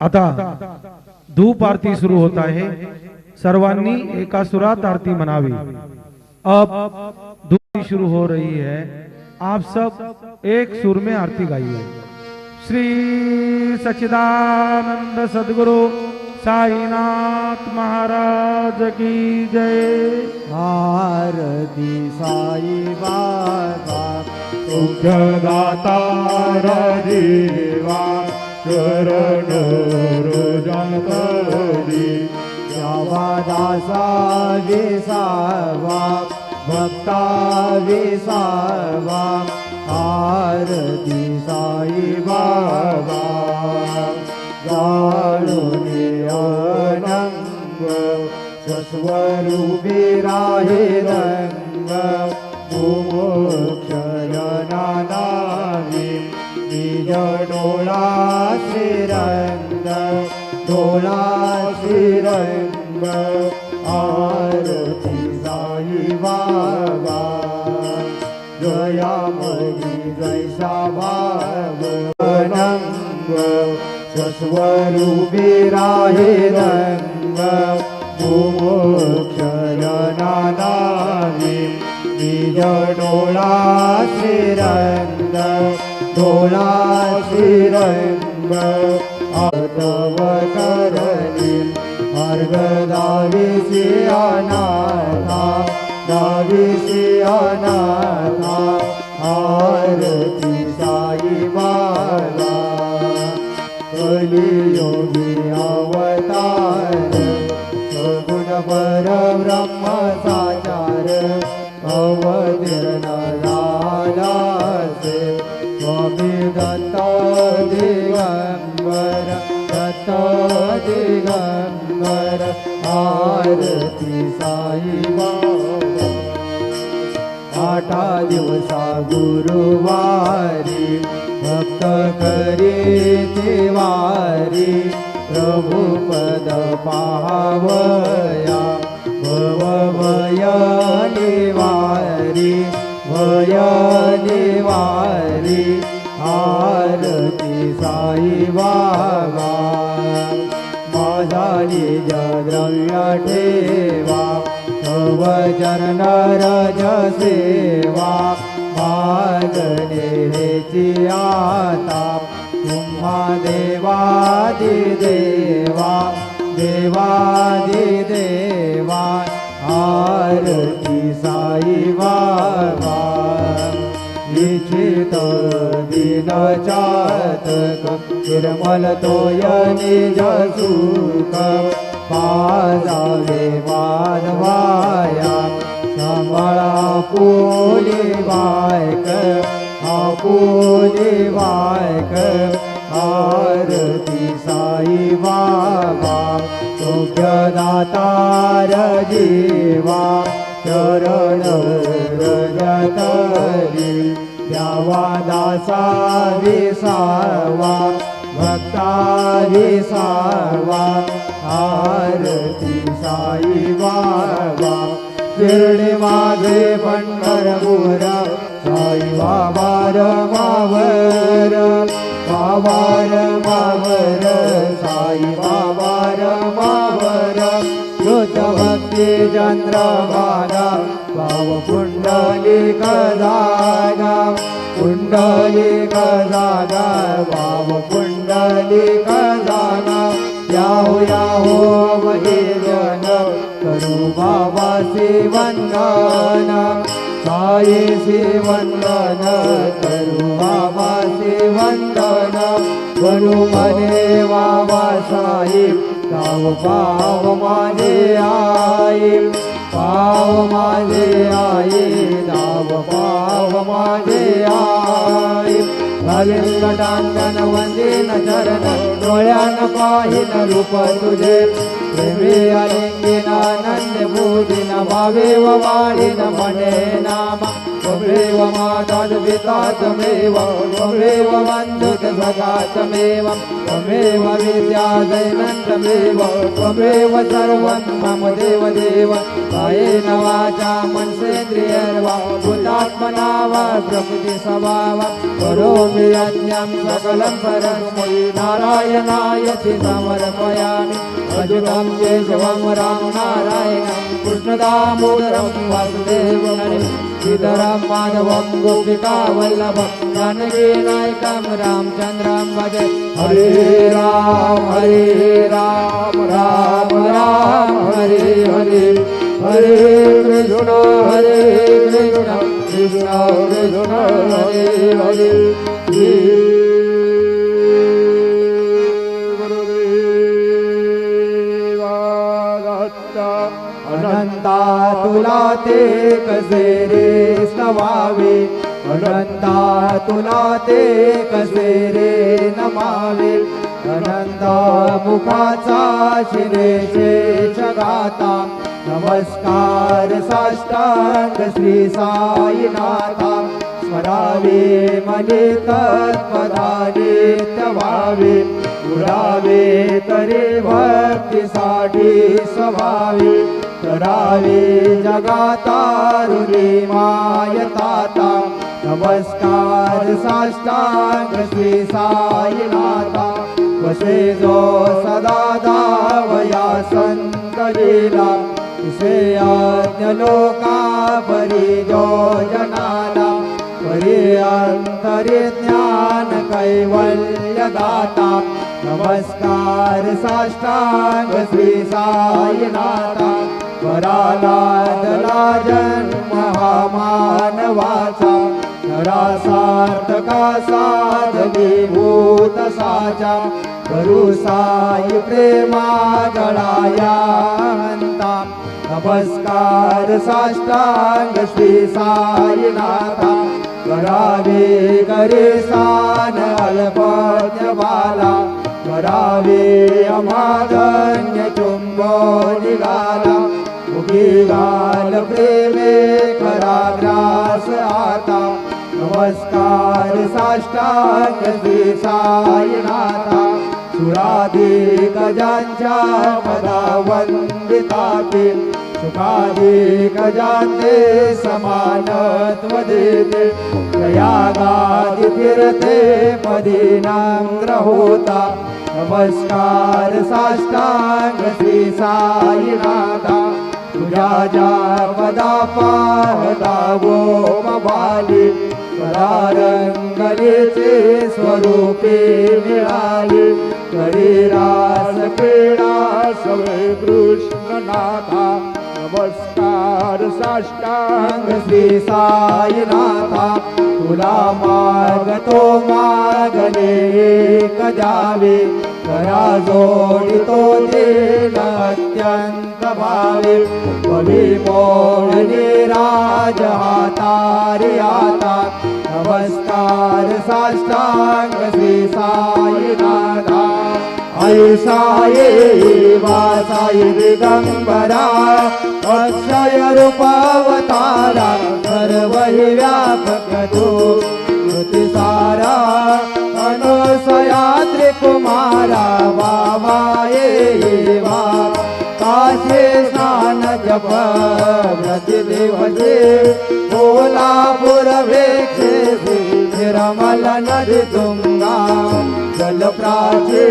आता धूप आरती सुरू होत आहे। सर्वांनी एका सुरात आरती मनावी। अब धूप शुरू हो रही है। आप सब एक सुर में आरती गाइए। श्री सच्चिदानंद सद्गुरु साईनाथ महाराज की जय। आरती साई बाबा सुखदाता देवा चरण रुजतरी यावा दासा विसावा भक्ता विसावा आरती साई बाबा जाणूने अनंग स्वस्वरूपी राहे रंग मोक्षयनानावी बीज डोळा श्रीरंग डोळा श्रीरंग आरती साई बाबा जयामणी जैसा भाव अनंग स्वस्वरूपी राहे रंग मोक्षयनानावी बीज डोळा श्रीरंग डोळा श्रीरंग आतव करणी मार्ग दाविसी अनाथा दाविसी अनाथा आरती साई बाबा कलियोगी अवतार सगुण परब्रह्म साचार अवतीर्ण झालासे स्वामी दत्त दिगंबर दत्त दिगंबर आरती साई बाबा आठा दिवसा गुरुवारी भक्त करी तिवारी प्रभु पद पावया भय निवारी भय निवारी आरती साई बाबा माझा निज द्रव्य ठेवा तव चरण रज सेवा मागणे हेची आता तुम्हा देवादि देवा देवादि देवा आरती साई बाबा इच्छित दिन चातक निर्मल तोय निज सुख पाजावे मानवाया सांभाळा आपुली बायक आपुली बायक आरती साई बाबा सौख्यदातार जीवा चरण रजतरी द्यावा दासा विसावा भक्ता विसावा आरती साई बाबा शिर्डी माझे पंढरपूर साई बाबा रमावर बाबार मावर साई बाबा रमावर कृत भक्ती चंद्रभागा भाव पुंडलिक जागा पुंडलिक जागा भाव पुंडलिक जागा याहो याहो महे जन करू बाबासी वंदन साईसी वंदन करू बाबासी वंदन बनू मने बाबा साई गाव पाव माझे आई पाव माझे आई गाव पाव माझे आई घालीन गटांगण वंदीन चरण डोळ्यान पाहिन रूप तुझे प्रेमी अलिंगीन आनंद भूजिन भावे व वाढीन मने नाम त्वमेव माता पिता त्वमेव त्वमेव बन्धुः सखा त्वमेव त्वमेव विद्या दैनं त्वमेव त्वमेव सर्वं मम देवदेव कायेन वाचा मनसेन्द्रियैर्वा भूतात्मना वा प्रकृतिस्वभावा करोमि यज्ञं सकलं परस्मै नारायणायति समर्पयामि अच्युतं केशवं राम नारायणं कृष्णदामोदरं वासुदेवं श्रीधरं माधवं गोपिकावल्लभं जानकीनायकं रामचन्द्रं भजे हरे राम राम राम हरे हरे हरे कृष्ण कृष्ण कृष्ण हरे हरे अनंता तुला ते कसे रे स्तवावे अनंता तुला ते कसे रे नमावे अनंता मुखाचा शिरेशे जगाता नमस्कार साष्टांग श्री साईनाथा स्मरावे मने तत्पदानित्य व्हावे उरावे तरी भक्तीसाठी स्वभावे करावे जगातारुणी मायताता नमस्कार साष्टांग श्री साईनाथा वसे जो सदा धावया संत लीला इसे आज्ञ लोका परी जो जनाला परी अंतरी ज्ञान कैवल्य दाता नमस्कार साष्टांग श्री साईनाथा परालादला जन्म हा मानवाचा नरासार्थका साधनीभूत साचा करू साई प्रेमा गळाया हंता नमस्कार साष्टांग श्री साईनाथा करावे करे सान अल्पज्ञ बाला करावे अमाधन्य चुंबो निघाला उगी गाल प्रेमे कराग्रास आता नमस्कार साष्टांग श्री साईनाथा सुराधिक ज्यांच्या पदा वंदिताते सुखाधिक जाते समानत्व देते प्रयागादि फिरते पदीनांग्र होता नमस्कार साष्टांग श्री साईनाथा तुझ्या ज्या पदा पाहता वो मबाली रंगलीचे स्वरूपे मिळाले करी रास क्रीडा सवे कृष्णनाथा नमस्कार साष्टांग श्री साईनाथा तुला मागतो मागणे एक जावे करा जोडितो देन अत्यंत भावे कवी मोहनी राज हातारी आता नमस्कार साष्टांग श्री साईनाथा ऐसा ये वासाई दिगंबरा अक्षय रूपावतारा सर्व हि व्यापक तू कृति सारा अनुसया त्रिकुमारा बाबा ये वा काशे स्नान जप व्रति दिवसे कोल्हापुर वेक्षे निर्मल नदी तुंगा जल प्राचे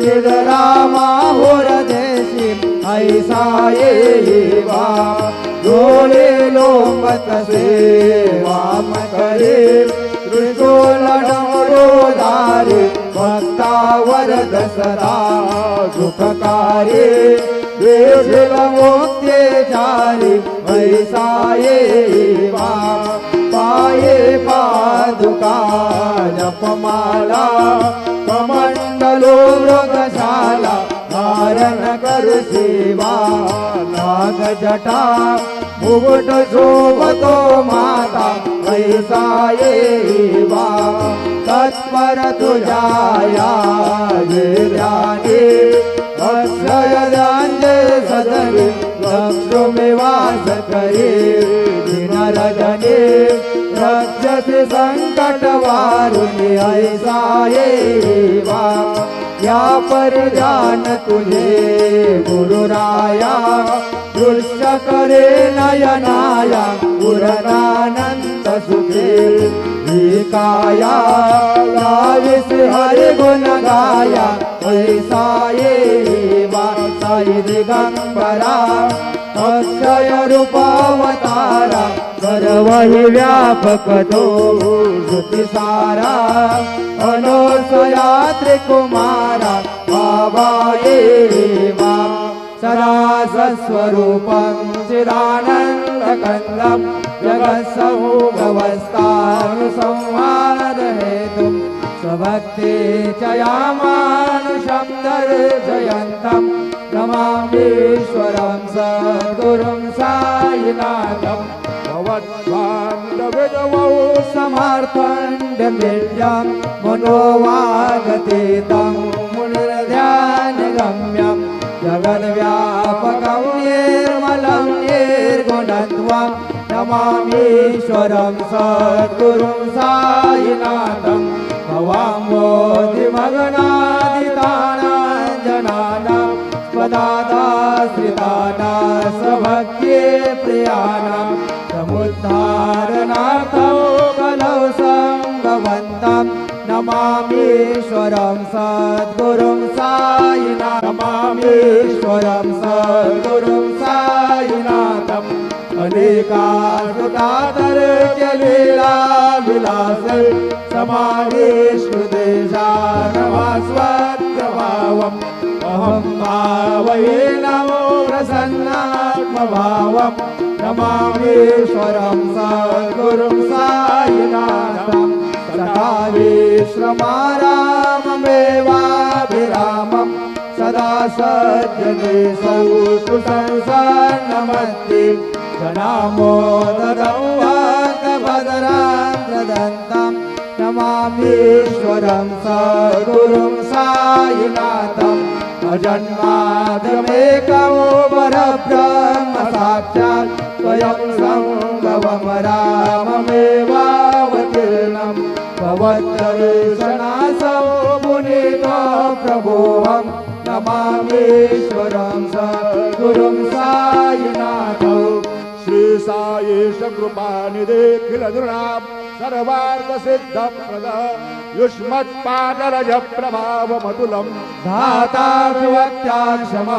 निधरामा होर देशी ऐसा ये वा डोळे लोंबत से वाम करे त्रिशूल डमरोधारे भक्तावर दसरा सुखकारी देशील मुक्तेचारी ऐसा ये वा पाये पादुका जपमाला कमंडलो मृगशाला धारण करु सेवा नाग जटा मुकुट शोभतो माता ऐसा ये वा तत्पर तुझाया ध्याने अक्षय ध्याने सदने लक्ष्मी वास करे दिन रजने से संकट वारुणी ऐसा येवा या पर जान तुझे गुरुराया दृश्य करे नयनाया पूर्णानंद सुखे विकाया लाविस हरि गुण गाया ऐसा येवा साई दिगंबरा अक्षय रूपावतारा सर्व हि व्यापक तो श्रुति सारा अनोसया त्रिकुमारा बाबा येवा सदा सस्वरूपं चिदानन्दकन्दं जगत्समूढवस्थानुसंहारहेतुं स्वभक्ते च यामानुषं दर्शयन्तं नमामीश्वरं सद्गुरुं साईनाथं भवद्बान्धवजवौ समार्थण्डमित्यं मनोवागतीतं मुनिर्ध्यानगम्यं जगद्व्यापकं निर्मलं निर्गुणत्वं नमामीश्वरं सद्गुरुं साईनाथं भवाम्बोधिमग्नादितानां जनानां स्वदादाश्रितानां स्वभक्त्ये प्रियाणां समुद्धारणार्थं कलौ सम्भवन्तं नमामीश्वरं सद्गुरुं साईनाथं नमामीश्वरं सद्गुरुं साईनाथम् अनेकाश्रुतातर्क्य लीला विलास समावेशदेशानवास्वद्भावम् अहं भावये नमो प्रसन्नात्मभावम् नमामीश्वरं सद्गुरुं साईनाथं सदा विश्रमाराममेवाभिरामं सदा सज्जनेशौ सुसंसन्नमत्ति जनामोदरं वाक्भद्रां प्रदन्तं नमामीश्वरं सद्गुरुं साईनाथम् अजन्माद्यमेकं परब्रह्म साक्षात् स्वयं सम्भवं राममेवावतीर्णं भवद्दर्शनासौ पुनीतो प्रभोऽहं नमामीश्वरं सद्गुरुं साईनाथौ श्री साईश कृपानिधे खिल नृणां सर्वार्थ सिद्धप्रद युष्मत्पादरज प्रभावमतुलं धाता विभक्त्या क्षमा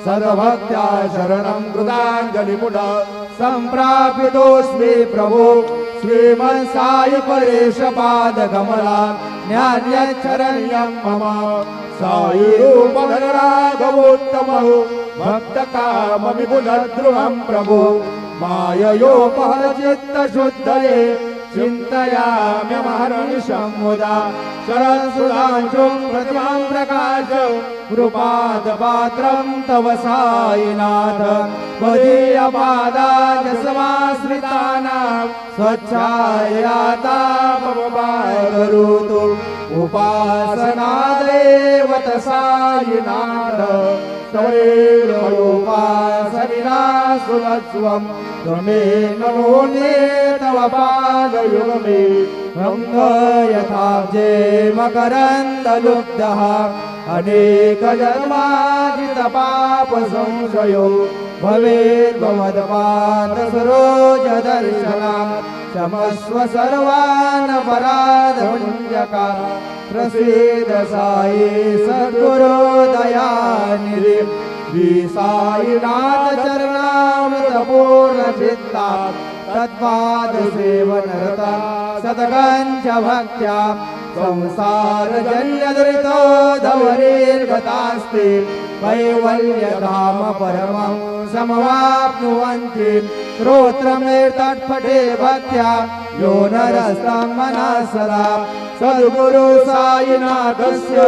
सद्भक्त्या शरणं कृताञ्जलिमुदा सम्प्रापितोऽस्मि प्रभो श्रीमन् साई परेश पादकमला न्यान्यच्छरणीयं मम साई रूपधर राघवोत्तमः भक्तकाममि पुनर्ध्रुवं प्रभो माययोपहर चित्तशुद्धये चिन्तयाम्यमहर्निशं मुदा शरत्सुधांशुं प्रतिमां प्रकाश कृपादपात्रं तव साईनाथ त्वदीयपादाजसमाश्रितानां स्वच्छायातापवपाकरोतु उपासनादेवत साईनाथ तवैर्मयोपासनिना सुलत्वं त्वमेव नमोऽन्ये तव पादयुगमे ब्रह्म यथाब्जे मकरन्दलुब्धः अनेकजन्माजितपापसंशयो भवेद्भवद्पादसरोजदर्शनं क्षमस्व सर्वान् अपराधभञ्जका प्रसीद साई सद्गुरो दयानिधि श्री साईनाथ चरणामृतपूर्णचित्ता तत्पादसेवनरता सदगञ्च भक्त्या संसारजन्यदुरितो धवनिर्गतास्ति कैवल्यधाम परमं समवाप्नुवन्ति श्रोत्रमेतत्पठे भक्त्या यो नरस्तं मनः सदा सद्गुरु साईनाथस्य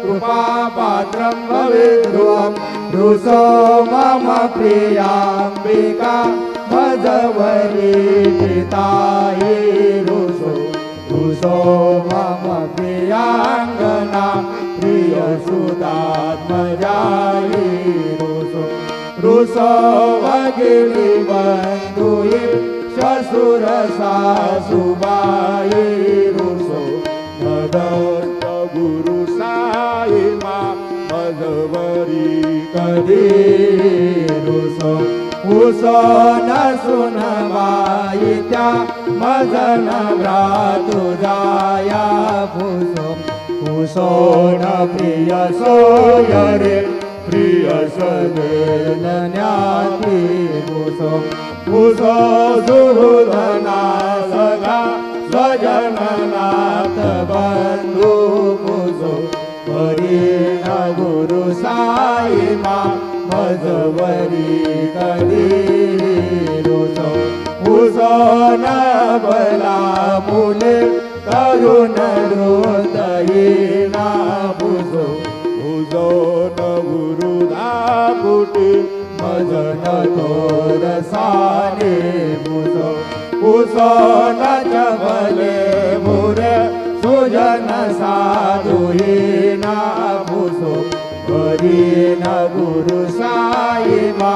कृपापात्रं भवेत् ध्रुवं रुसो मम प्रियाम्बिका भजवरी पिताये रुसो रुसो मम प्रियाङ्गना प्रियसुतात्मजाये रुसो रुसो भगिनी बन्धुये सुरसा सुबाई रुसो दत्त गुरु साई मा मजवरी कधी रुसो उसो न सुनवाई त्या मजन भ्रातु जाया फुसो उसो न प्रिय सोयरे प्रिय सगे ज्ञाती फुसो उषो सुहृदना सगा स्वजननाथ बंधु फुसो परी न गुरु साई मा मजवरी कधी रुसो उसो न बला मुले करुण हृदयीना फुसो उजो न गुरु दाकुटी मजन थोर साने फुसो उसो न चबले मुरे सुजन साधुहीना फुसो परी न गुरु साई मा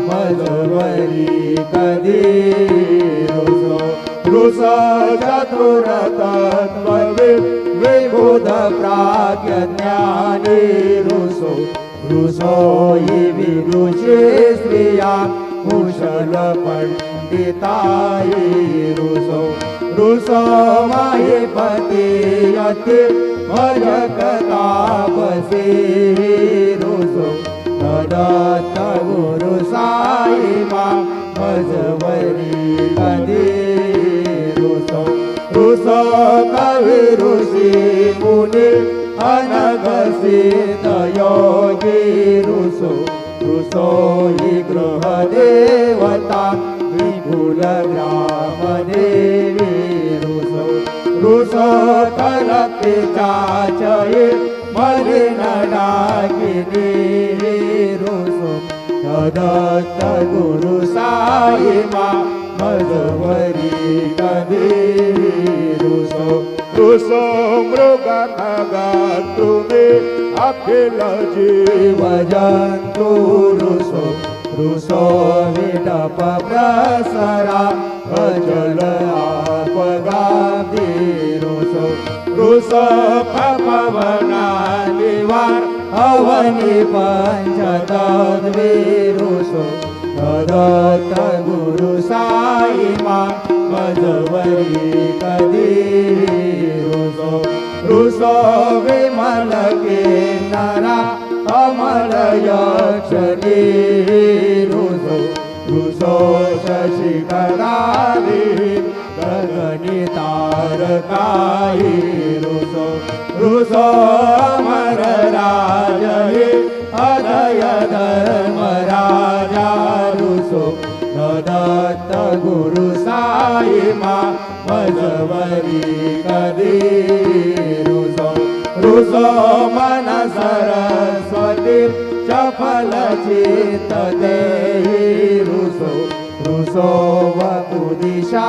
मजवरी कधी रुसो रुस चतुर तत्त्वविद् विबुध प्राज्ञ ज्ञानी रुसो रुसो हि विदुषी स्त्रिया कुशल पंडिताई रुसो रुसो महीपति अति भजकतापसी रुसो दत्त गुरु साई मा मजवरी कधी रुसो रुसो कवि ऋषि मुनि अनघ सिद्ध योगी रुसो रुसो हि गृह देवता विपुल ग्राम देवी रुसो रुसो कलपि चाचये मलिन डाकिनी रुसो दत्त गुरु साई मा मजवरी कधी रुसो रुसो मृग खगा तुम्ही अखिल जीव जंतु रुसो रुसो विटप प्रसरा अजल आपगामी रुसो रुसो पवना निवार अवनी पंचतद्वी रुसो दत्त गुरु साई मा मजवरी कधी रुसो रुसो विमल के नरा अमल यक्षणी रुसो रुसो शशिकरारी गगनी तारकाई रुसो रुसो अमर राजहि अदय धर्म राजा रुसो दत्त गुरु साई मा मजवरी कधी रुसो रुसो मन सरस्वती चपल चित्त देहि रुसो रुसो वपुदिशा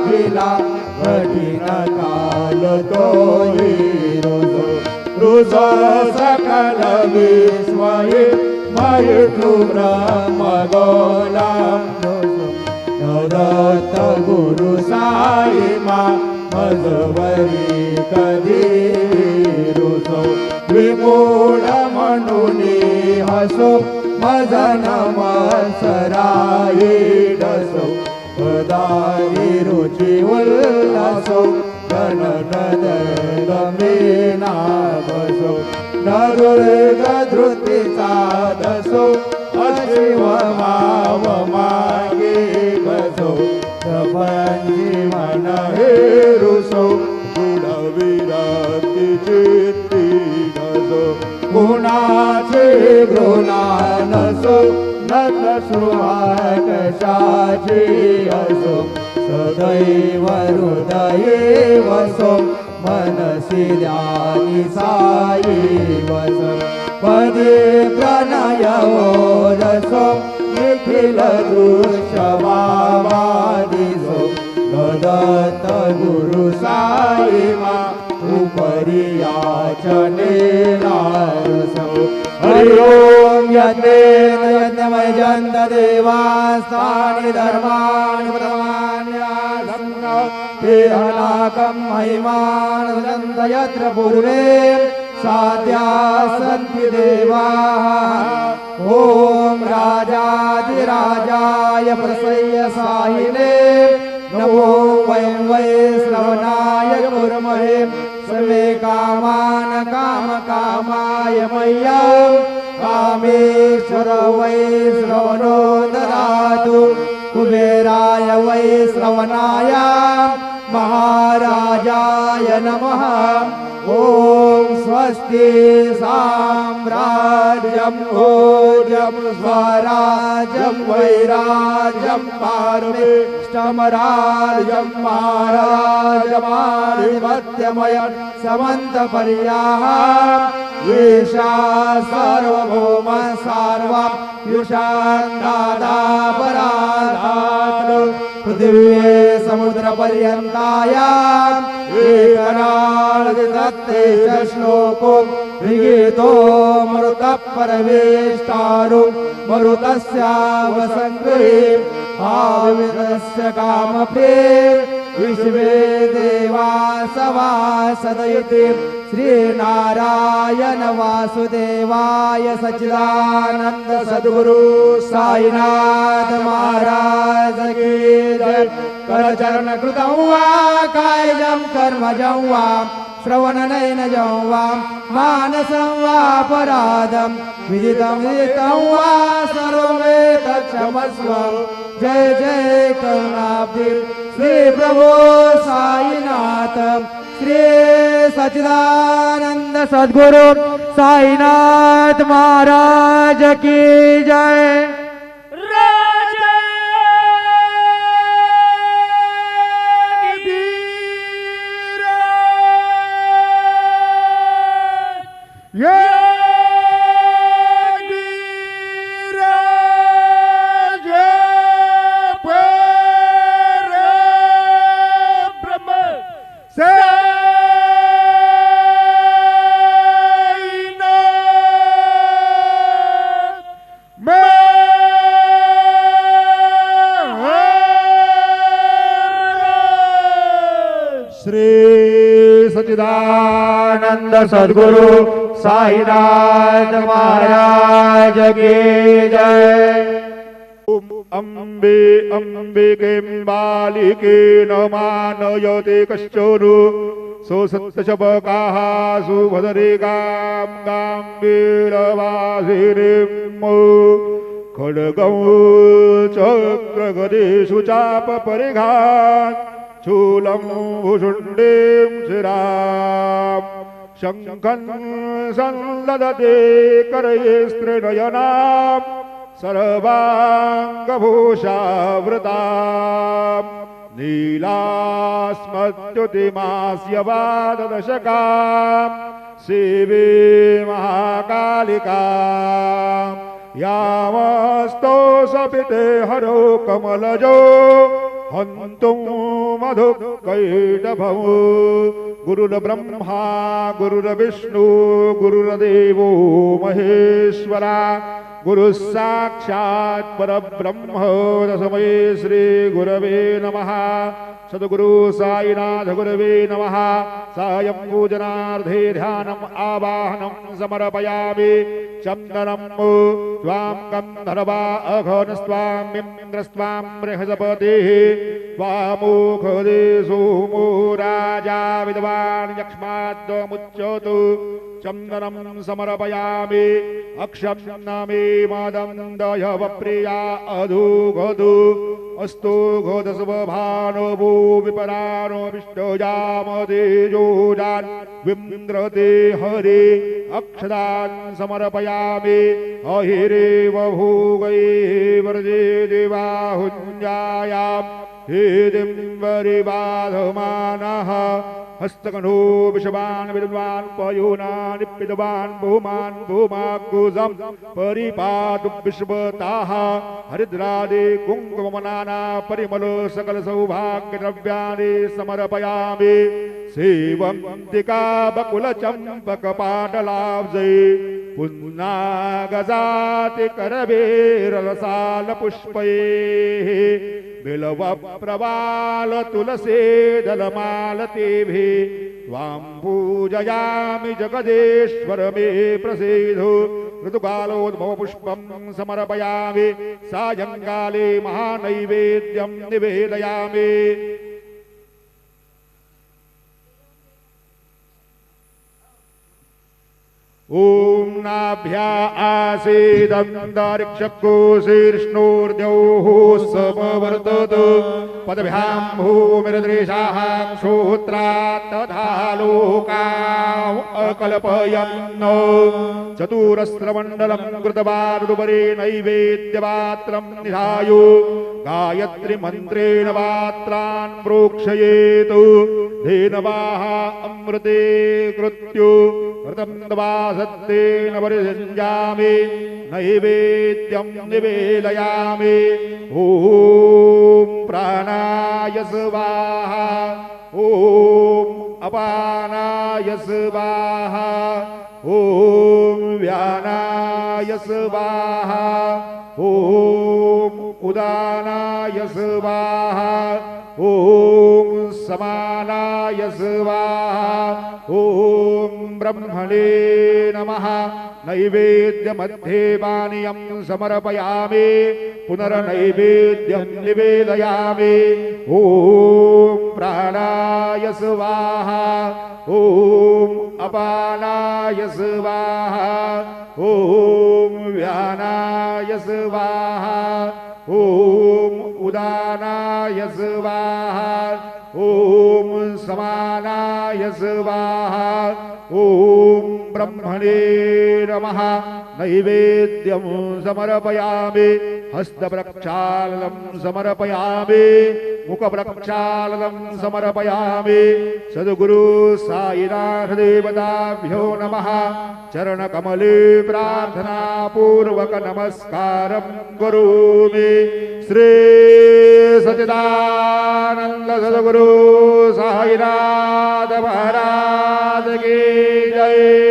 खिला कठिन काल तोहि रुसो रुसो सकल विश्वहि मयितु ब्रह्म गोलां रुसो दत्त गुरु साई मा मजवरी कधी रुसो विमूढ म्हणूनी हसो मजन मत्सराई डसो पदारी रुचि उल्लासो जनन गमेना बसो नरुग धृतीचा दसो अशिव माव मागे बसो प्रपंची मन हे रुसो गुण विरक्ती चित्ती नसो गुणाचे घृणा नसो नत सुहाकशाची असो सदैव हृदये वसो मनसि ध्यानि साई वसो पदे प्रणयो रसो निखिल दृश्यवादिसो दत्त गुरु साई मा उपरि याचनेना रसो हरि ओम यज्ञेन यज्ञमयजन्त देवास्तानि धर्माणि प्रमाण्य हलाकं महिमानन्दन्त यत्र पूर्वे साध्या सन्ति देवाः ॐ राजाधिराजाय प्रसय्य साहिने नमो वयं वै श्रवणाय कुर्महे सर्वे कामान कामकामाय मह्यं कामेश्वर वै श्रवणो ददातु कुबेराय वै श्रवणाय महाराजाय नमः ॐ स्वस्ति साम्राज्यं भोजं स्वराज्यं वैराज्यं पारमेष्टमराज्यं महाराजमाधिपत्यमयं समन्तपर्याः येषा सार्वभौम सार्वं युषान्दादापराधात् पृथिव्ये समुद्रपर्यन्तायाम् एकराळदत्ते च श्लोको विगीतो मरुतः परवेष्टारु मरुतस्यावसङ्गृहे आविदस्य कामपे विश्वे देवा सवासदयते श्रीनारायण वासुदेवाय सच्चिदानंद सद्गुरु साईनाथ महाराज की जय। करचरण कृतं वा कायजं कर्मजं वा श्रवणनयनजं वा मानसं वा पराधं विदितं वा सर्वमेतत्क्षमस्व। जय जय करुणाब्धि श्री प्रभु साईनाथ श्री सच्चिदानंद सद्गुरु साईनाथ महाराज की जय। सच्चिदानंद सद्गुरु साईनाथ महाराज की जय। अम्बे अम्बिके बालिके न मानयते कश्चन सोसत्यशबकाः सुभद्रिकां गाम्भीरवासिनीं खड्गं चक्रगदेषु चापपरिघात् शूलं भुषुण्डीं शिरां शङ्खं संलदते करये स्त्रीनयनां सर्वाङ्गभूषावृतां नीलास्मद्युतिमास्य वाददशकां सेवे महाकालिकां यामस्तो सपिते हरो कमलजो हन्तुं मधुकैटभं गुरुर्ब्रह्मा गुरुर्विष्णु गुरुर्देवो महेश्वरा गुरुः साक्षात् परब्रह्म तस्मै श्री गुरवे नमः। सद्गुरु साईनाथ गुरवे नमः। सायं पूजनार्थे ध्यानम् आवाहनं समर्पयामि। चन्दनं त्वां गन्धर्वा अघनस्त्वामिन्द्रस्त्वां बृहस्पतिः त्वामुखदे सोमो राजा विद्वान् यक्ष्माद्वमुच्यतु। चन्दनं समर्पयामि। अक्षन्नमे मदन्दयवप्रिया अधुगधु अस्तु घोदस्वभानो भू विपरानो विष्णुजामदेजोजान् विन्द्रते हरे अक्षदान् समर्पयामि। अहिरेव भूगै व्रजे देवाहुञ्जायां हेदिम्बरिबाधमानः हस्तकनो विषवान् विद्वान् पयोनानि पितवान् भूमान् भूमाकुजं परिपातु विश्वताः हरिद्रादि कुङ्कुमनाना परिमल सकल सौभाग्यद्रव्याणि समर्पयामि। सेवन्तिका बकुल चम्पक पाटलाब्जै पुन्हा गजाति करवेरसाल पुष्पैः बिलव प्रवाल तुलसे दलमालतेभिः त्वां पूजयामि जगदेश्वर मे प्रसीदो ऋतुकालोद्भव पुष्पं समर्पयामि सायंकाले महानैवेद्यं निवेदयामि। ओम नाभ्या आसीदन्तरिक्षकोशीर्ष्णोर्द्यौः समवर्तत पदभ्यां भूमिर्दृशाः क्षोत्रात् तथा लोकाः अकल्पयन् चतुरस्रमण्डलं कृतवारुपरि नैवेद्यपात्रं निधाय गायत्री मन्त्रेण पात्रान् प्रोक्षयेत् धेनवाः अमृते कृत्यो ऋतन्दवासत्तेन परिसञ्जामि नैवेद्यं निवेदयामि। ॐ प्राणाय स्वाहा ॐ अपानाय स्वाहा ॐ व्यानाय स्वाहा ॐ उदानाय स्वाहा ॐ समानाय स्वाहा ॐ ब्रह्मणे नमः। नैवेद्यमध्ये पानीयं समर्पयामि पुनर्नैवेद्यं निवेदयामि। ॐ प्राणाय स्वाहा ॐ अपानाय स्वाहा ॐ व्यानाय स्वाहा ॐ उदानाय स्वाहा ॐ समानाय स्वाहा ॐ ब्रह्मणे नमः। नैवेद्यं समर्पयामि हस्तप्रक्षालनं समर्पयामि मुखप्रक्षालनं समर्पयामि। सद्गुरु साईनाथ देवताभ्यो नमः। चरणकमले प्रार्थनापूर्वक नमस्कारं करोमि। श्री सच्चिदानंद सद्गुरु साईनाथ महाराज की जय।